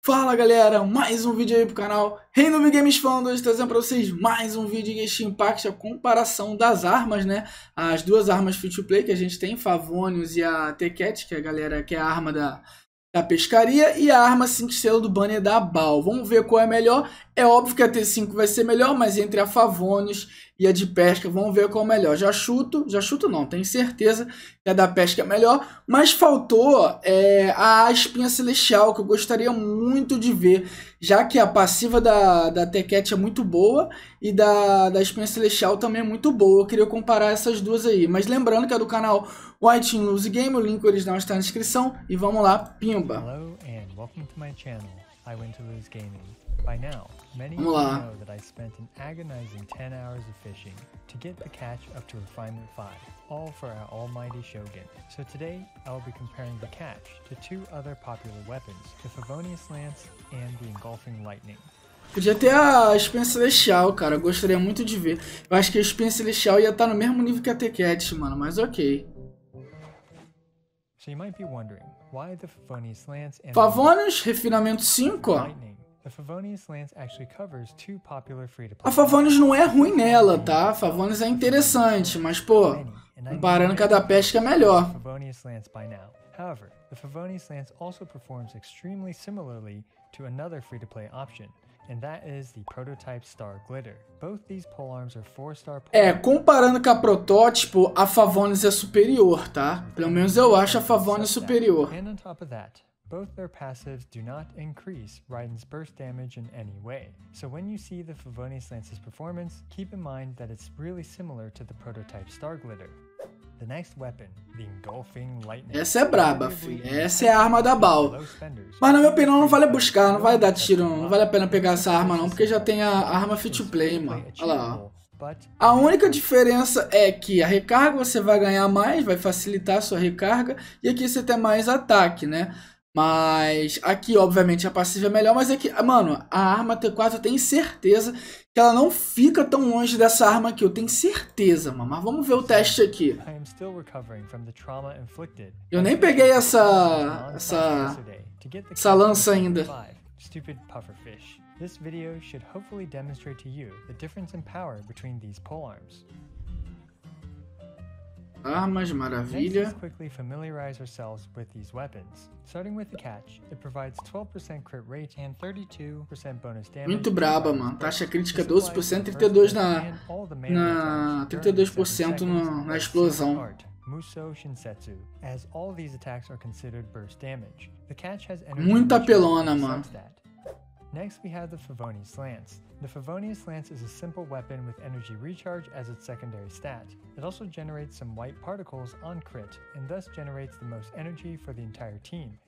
Fala galera, mais um vídeo aí pro canal Reinoobgames Games, trazendo pra vocês mais um vídeo de Genshin Impact, a comparação das armas, né? As duas armas free to play que a gente tem, Favonius e a T-Cat, que a galera quer a arma da pescaria, e a arma 5 estrelas do banner da Bal. Vamos ver qual é melhor. É óbvio que a T5 vai ser melhor, mas entre a Favonius e a de pesca, vamos ver qual é melhor. Já chuto não, tenho certeza que a da pesca é melhor, mas faltou a espinha celestial, que eu gostaria muito de ver, já que a passiva da T-Cat é muito boa e da espinha celestial também é muito boa. Eu queria comparar essas duas aí, mas lembrando que é do canal Untitled Chapter, o link original está na descrição, e vamos lá, pimba! Hello and welcome to my channel, Untitled Gaming. By now, many of you Vamos lá. know that I spent an agonizing 10 hours of fishing to get the catch up to refinement 5, all for our almighty Shogun. So today, I will be comparing the catch to two other popular weapons, the Fevonius Lance and the Engulfing Lightning. Podia ter a espinha celestial, cara, eu gostaria muito de ver. Eu acho que a espinha celestial ia estar no mesmo nível que a T-Cat, mano, mas ok. So you might be wondering, why the Fevonius Lance and Favonius, refinamento 5, ó. Lightning? The Fevonius Lance actually covers two popular free-to-play. A Favonius não é ruim nela, tá? A Favonius é interessante, mas, pô, comparando com a da pesca é melhor. Fevonius Lance by now. However, the Fevonius Lance also performs extremely similarly to another free-to-play option, and that is the Prototype Star Glitter. Both these polearms are 4-star polearms. Comparando com a protótipo, a Favonius é superior, tá? Pelo menos eu acho a Favonius superior. And on top of that, both their passives do not increase Raiden's burst damage in any way. So when you see the Fevonius Lance's performance, keep in mind that it's really similar to the Prototype Star Glitter. The next weapon, the Engulfing Lightning. Essa é braba, filho. Essa é a arma da Bal. Mas na minha opinião não vale buscar, não vale dar tiro, não vale a pena pegar essa arma não, porque já tem a arma free to play, mano. Olha lá, ó. A única diferença é que a recarga você vai ganhar mais, vai facilitar a sua recarga, e aqui você tem mais ataque, né? Mas aqui, obviamente, a passiva é melhor, mas aqui, mano, a arma T4 eu tenho certeza que ela não fica tão longe dessa arma aqui, eu tenho certeza, mano. Mas vamos ver o teste aqui. Eu nem peguei essa lança ainda. This video should hopefully demonstrate to you the difference in power between these polearms. Armas, maravilha. Let's quickly familiarize ourselves with these weapons. Starting with the catch, it provides 12% crit rate and 32% bonus damage. Muito braba, mano. Taxa crítica 12%, 32% na 32% na explosão. Muso Shinsetsu, as all these attacks are considered burst damage. The catch has energy Muita pelona, mano. Next, we have the Fevonius Lance. The Fevonius Lance is a simple weapon with energy recharge as its secondary stat. It also generates some white particles on crit, and thus generates the most energy for the entire team.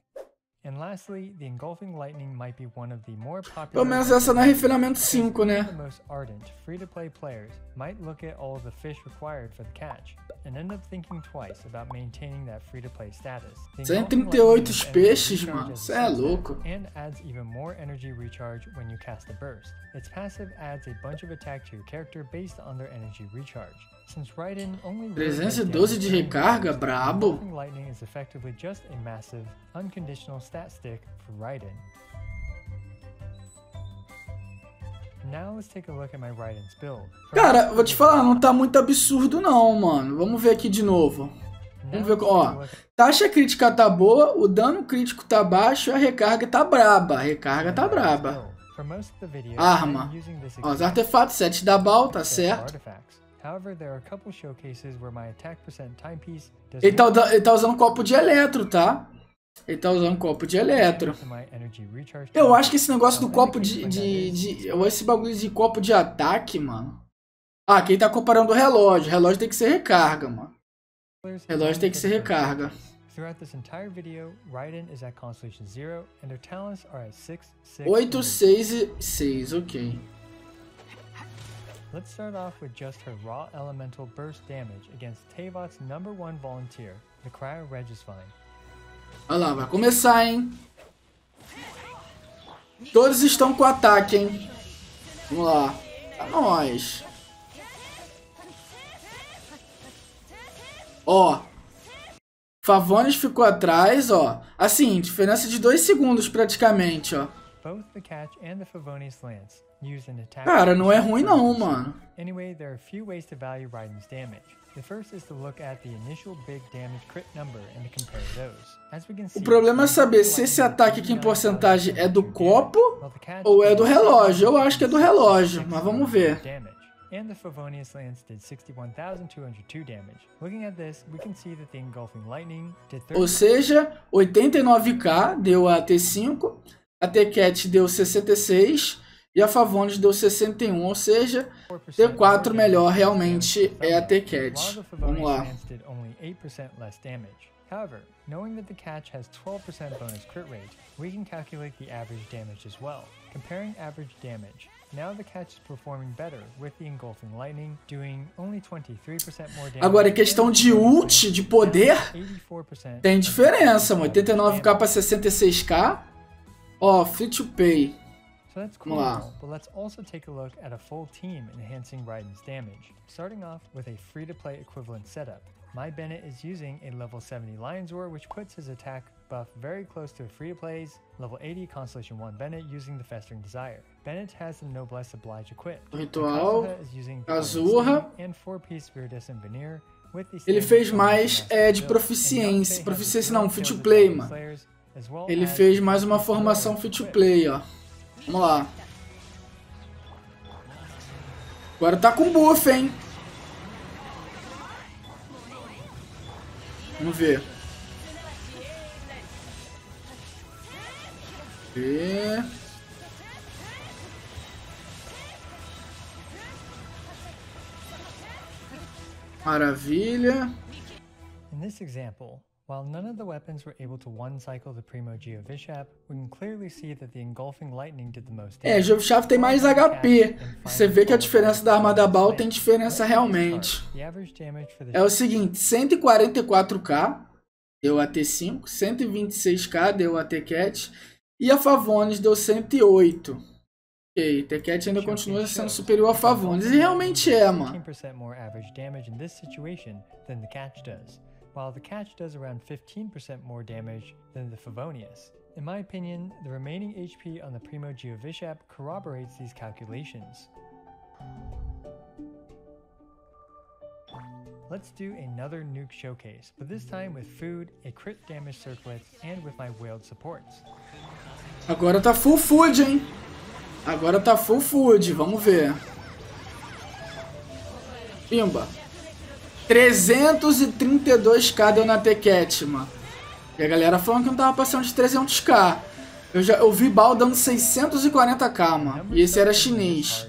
And lastly, the Engulfing Lightning might be one of the more popular. Pelo menos essa não é refinamento 5, né? The most ardent free-to-play players might look at all the fish required for the catch and end up thinking twice about maintaining that free-to-play status. 138 peixes, mano. Isso é louco. And adds even more energy recharge when you cast a burst. Its passive adds a bunch of attack to your character based on their energy recharge. Since Raiden only 312 de recarga, brabo. Engulfing Lightning is effectively just a massive, unconditional stat stick for Raiden. Now let's take a look at my Raiden's build. Cara, vou te falar, não tá muito absurdo não, mano. Vamos ver aqui de novo. Vamos ver, ó. Taxa crítica tá boa, o dano crítico tá baixo e a recarga tá braba. A recarga tá braba. Arma. Ó, os artefatos, 7 da Bal, tá certo. Ele tá usando copo de eletro, tá? Ele tá usando copo de eletro. Eu acho que esse negócio do copo esse bagulho de copo de ataque, mano. Ah, quem tá comparando o relógio. O relógio tem que ser recarga, mano. O relógio tem que ser recarga. Throughout this entire video, Raiden is at Constellation 0 and their talents are at 6, 6, 8, 6 e 6, ok. Let's start off with just her raw elemental burst damage against Teyvat's #1 volunteer, the Cryo Regisvine. Olha lá, vai começar, hein? Todos estão com ataque, hein? Vamos lá. Pra nós. Ó. Favonius ficou atrás, ó. Assim, diferença de 2 segundos praticamente, ó. Both the catch and the Fevonius Lance use an attack. Cara, não é ruim não, mano. Anyway, there are a few ways to value Raiden's damage. The first is to look at the initial big damage crit number and to compare those. As we can see, O problema é saber se esse ataque aqui em porcentagem é do copo ou é do relógio. Eu acho que é do relógio, mas vamos ver. And the Fevonius Lance did 61,202 damage. Looking at this, we can see that the Engulfing Lightning did 30. Ou seja, 89k deu a T5, a T-Cat deu 66 e a Favonius deu 61, ou seja, T4 melhor realmente é a T-Cat. Vamos lá. However, knowing that the catch has 12% bonus crit rate, we can calculate the average damage as well. Comparing average damage, now the catch is performing better with the Engulfing Lightning, doing only 23% more damage. Agora, em questão de ult, de poder, tem diferença, 89k para 66k. Ó, free to pay. So that's cool, but let's also take a look at a full team enhancing Raiden's damage. Starting off with a free-to-play equivalent setup. My Bennett is using a level 70 Lion's Roar, which puts his attack buff very close to a free-to-play's level 80 Constellation 1 Bennett using the Festering Desire. Bennett has the Noblesse Oblige equipped. Ritual, is using Azurra. And 4-piece Viridescent Veneer. Ele fez mais de proficiência. Proficiência não, free to play, mano. Ele fez mais uma formação free to play, ó. Vamos lá. Agora tá com buff, hein? Vamos ver. Maravilha. In this example, while none of the weapons were able to one-cycle the Primo Geovishap, we can clearly see that the Engulfing Lightning did the most damage. Geovishap tem mais HP. Você vê que a diferença da arma da Bal tem diferença realmente. É o seguinte, 144k deu a T5, 126k deu a T-Cat e a Favonius deu 108. Ok, T-Cat ainda continua sendo superior a Favonius. E realmente é, mano. While the catch does around 15% more damage than the Favonius. In my opinion, the remaining HP on the Primo Geovishap corroborates these calculations. Let's do another nuke showcase, but this time with food, a crit damage circlet, and with my whaled supports. Agora tá full food, hein? Agora tá full food, vamos ver. Pimba. 332k deu na T-Cat, mano. E a galera falando que não tava passando de 300k. Eu vi Bal dando 640k, mano. E esse era chinês.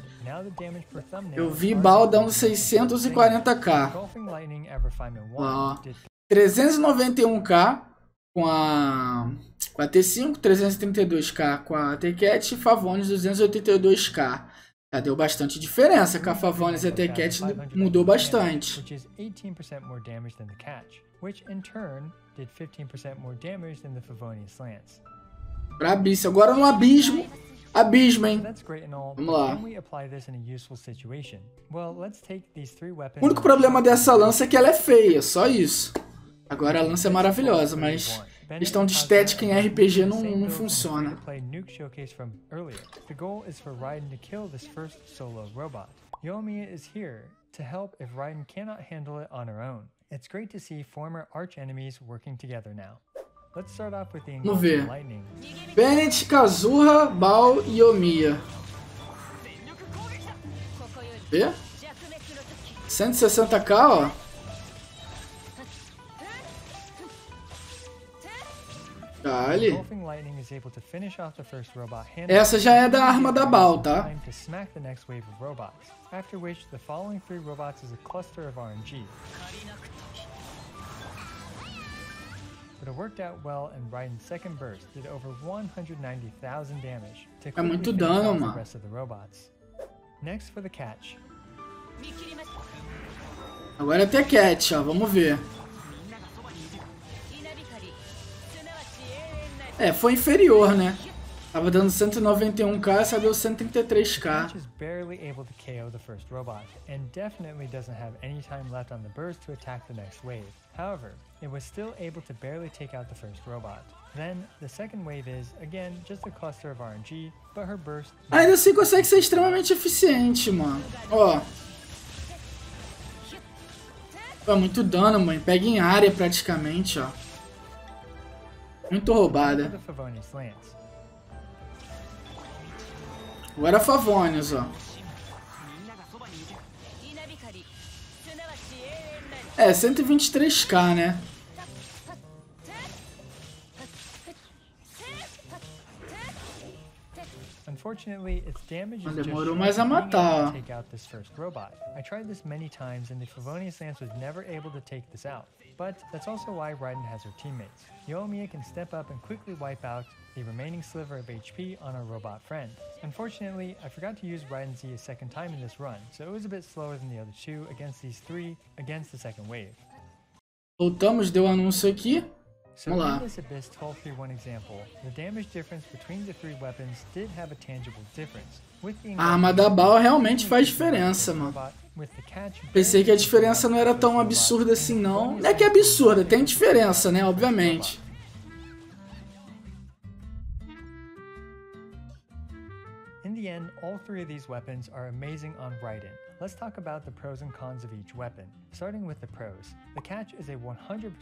Eu vi Bal dando 640k. Ó, 391k com a T5, 332k com a T-Cat e Favonius 282k. Já deu bastante diferença, que a Favonius e a T-Cat mudou bastante. Brabíssimo. Agora no abismo. Abismo, hein? Vamos lá. O único problema dessa lança é que ela é feia, só isso. Agora a lança é maravilhosa, mas questão de estética em RPG não funciona. Vamos ver. Pente, Kazuha, Bal e Yomiya. Vê? 160k, ó. Dale. Essa já é da arma da Bal, tá? É muito dano, mano. Agora é T-Cat, ó. Vamos ver. É, foi inferior, né? Tava dando 191k, essa deu 133k. Then the second wave is, again, just a cluster of RNG, but her burst... Ainda assim consegue ser extremamente eficiente, mano. Ó. Ó, muito dano, mãe. Pega em área praticamente, ó. Muito roubada. Agora a Favonius, ó. É, 123k, né? Unfortunately, its damage is demorou mais a matar, ó. Take out this first robot. I tried this many times and the Fevonius Lance was never able to take this out. But that's also why Raiden has her teammates. Yoimiya can step up and quickly wipe out the remaining sliver of HP on our robot friend. Unfortunately, I forgot to use Raiden Z a second time in this run, so it was a bit slower than the other two against these three against the second wave. Voltamos, deu anúncio aqui. So in this Abyss 1231 example, the damage difference between the three weapons did have a tangible difference. A arma da Bal realmente faz diferença, mano. Pensei que a diferença não era tão absurda assim, não. Não é que é absurda, tem diferença, né? Obviamente. In the end, all three of these weapons are amazing on Raiden. Let's talk about the pros and cons of each weapon. Starting with the pros, the Catch is a 100%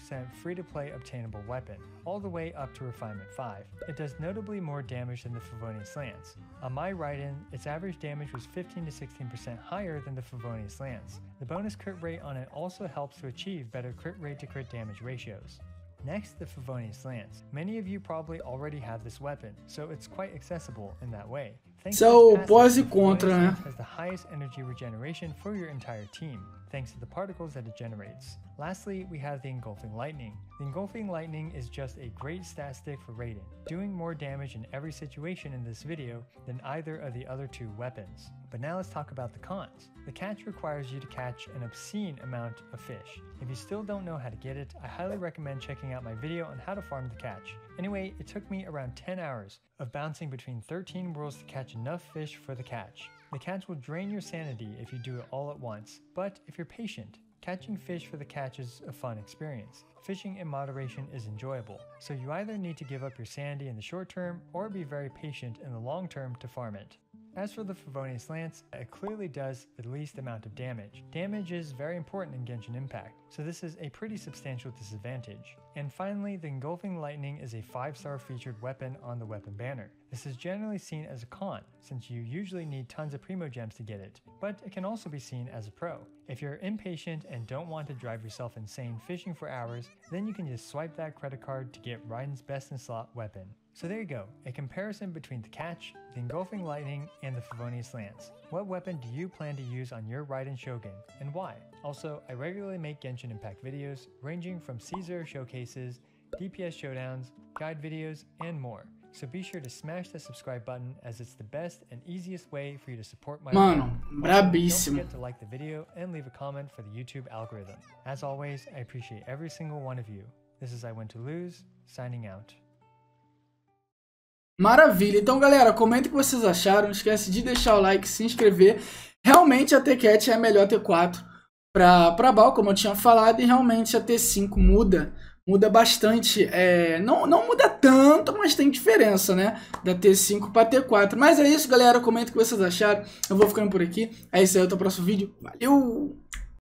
free-to-play obtainable weapon, all the way up to Refinement 5. It does notably more damage than the Fevonius Lance. On my Raiden, its average damage was 15 to 16% higher than the Fevonius Lance. The bonus crit rate on it also helps to achieve better crit rate to crit damage ratios. Next, the Fevonius Lance. Many of you probably already have this weapon, so it's quite accessible in that way. Isso é o pós e contra, né? Has the highest energy regeneration for your entire team, thanks to the particles that it generates. Lastly, we have the Engulfing Lightning. The Engulfing Lightning is just a great stat stick for Raiden, doing more damage in every situation in this video than either of the other two weapons. But now let's talk about the cons. The Catch requires you to catch an obscene amount of fish. If you still don't know how to get it, I highly recommend checking out my video on how to farm the Catch. Anyway, it took me around 10 hours of bouncing between 13 worlds to catch enough fish for the Catch. The Catch will drain your sanity if you do it all at once, but if you're patient, catching fish for the Catch is a fun experience. Fishing in moderation is enjoyable, so you either need to give up your sanity in the short term or be very patient in the long term to farm it. As for the Fevonius Lance, it clearly does the least amount of damage. Damage is very important in Genshin Impact, so this is a pretty substantial disadvantage. And finally, the Engulfing Lightning is a 5-star featured weapon on the weapon banner. This is generally seen as a con, since you usually need tons of Primo Gems to get it, but it can also be seen as a pro. If you're impatient and don't want to drive yourself insane fishing for hours, then you can just swipe that credit card to get Raiden's best in slot weapon. So there you go, a comparison between the Catch, the Engulfing Lightning, and the Fevonius Lance. What weapon do you plan to use on your Raiden Shogun, and why? Also, I regularly make Genshin Impact videos, ranging from Caesar showcases, DPS showdowns, guide videos, and more. So be sure to smash the subscribe button, as it's the best and easiest way for you to support my Mano, brabíssimo. Don't forget to like the video and leave a comment for the YouTube algorithm. As always, I appreciate every single one of you. This is I Win to Lose, signing out. Maravilha, então galera, comenta o que vocês acharam, não esquece de deixar o like, se inscrever. Realmente a T-Cat é a melhor T4 para Bal, como eu tinha falado, e realmente a T5 muda bastante, não muda tanto, mas tem diferença, né, da T5 para T4. Mas é isso galera, comenta o que vocês acharam, eu vou ficando por aqui, é isso aí, até o próximo vídeo, valeu!